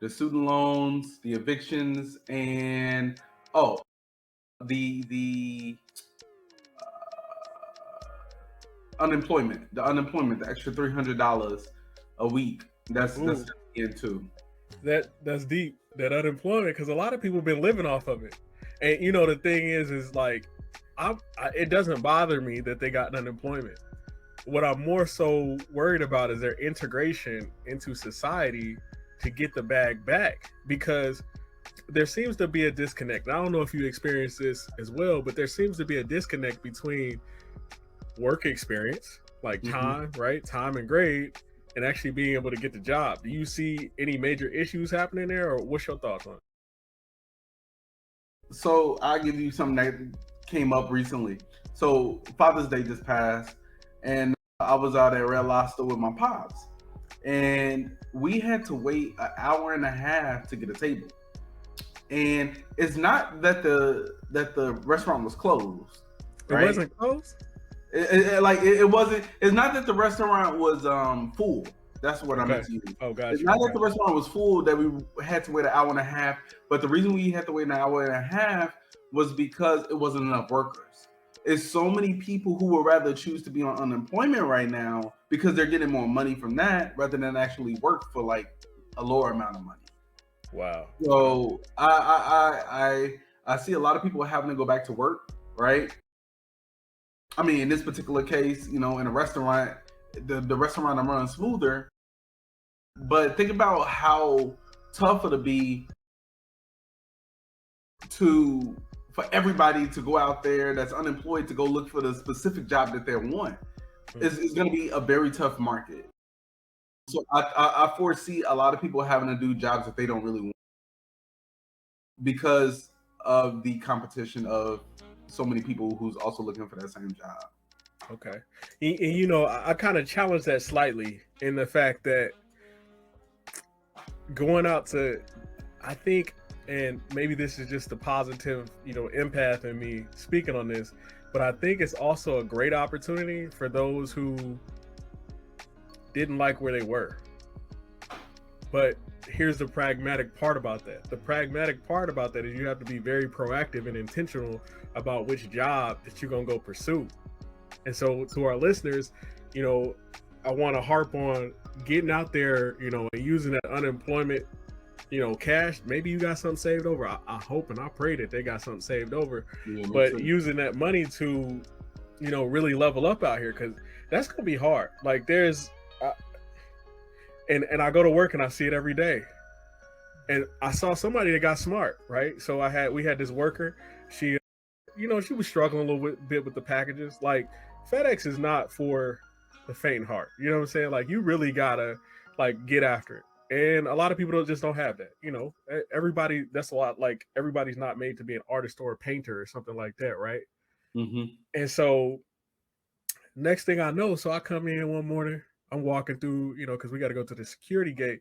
the student loans, the evictions, and oh, the unemployment, the extra $300 a week. That's into. That's deep. That unemployment, because a lot of people have been living off of it. And you know, the thing is like, it doesn't bother me that they got unemployment. What I'm more so worried about is their integration into society to get the bag back, because there seems to be a disconnect. I don't know if you experience this as well, but there seems to be a disconnect between work experience, like time, right? Time and grade, and actually being able to get the job. Do you see any major issues happening there, or what's your thoughts on it? So I'll give you something that came up recently. So Father's Day just passed, and I was out at Red Lobster with my pops, and we had to wait an hour and a half to get a table. And it's not that the restaurant was closed. Right? It wasn't closed? It wasn't. It's not that the restaurant was full. That's what I meant to use. Oh, gotcha. It's not that the restaurant was full that we had to wait an hour and a half. But the reason we had to wait an hour and a half was because it wasn't enough workers. It's so many people who would rather choose to be on unemployment right now because they're getting more money from that rather than actually work for like a lower amount of money. Wow. So I see a lot of people having to go back to work, right? I mean, in this particular case, you know, in a restaurant, the restaurant I'm running smoother. But think about how tough it'll be for everybody to go out there that's unemployed to go look for the specific job that they want. It's going to be a very tough market. So I foresee a lot of people having to do jobs that they don't really want because of the competition of so many people who's also looking for that same job. Okay. And you know, I kind of challenge that slightly in the fact that going out to, I think, and maybe this is just the positive, you know, empath in me speaking on this, but I think it's also a great opportunity for those who didn't like where they were. But here's the pragmatic part about that. The pragmatic part about that is you have to be very proactive and intentional about which job that you're going to go pursue. And so to our listeners, you know, I want to harp on getting out there, you know, and using that unemployment, you know, cash. Maybe you got something saved over. I hope and I pray that they got something saved over. Yeah, but using that money to, you know, really level up out here, because that's going to be hard. Like there's, and I go to work and I see it every day. And I saw somebody that got smart, right? So we had this worker. She, you know, she was struggling a little bit with the packages. Like FedEx is not for the faint heart. You know what I'm saying? Like you really gotta like get after it. And a lot of people just don't have that. You know, everybody, that's a lot. Like everybody's not made to be an artist or a painter or something like that, right? And so next thing I know, so I come in one morning, I'm walking through, you know, because we got to go to the security gate.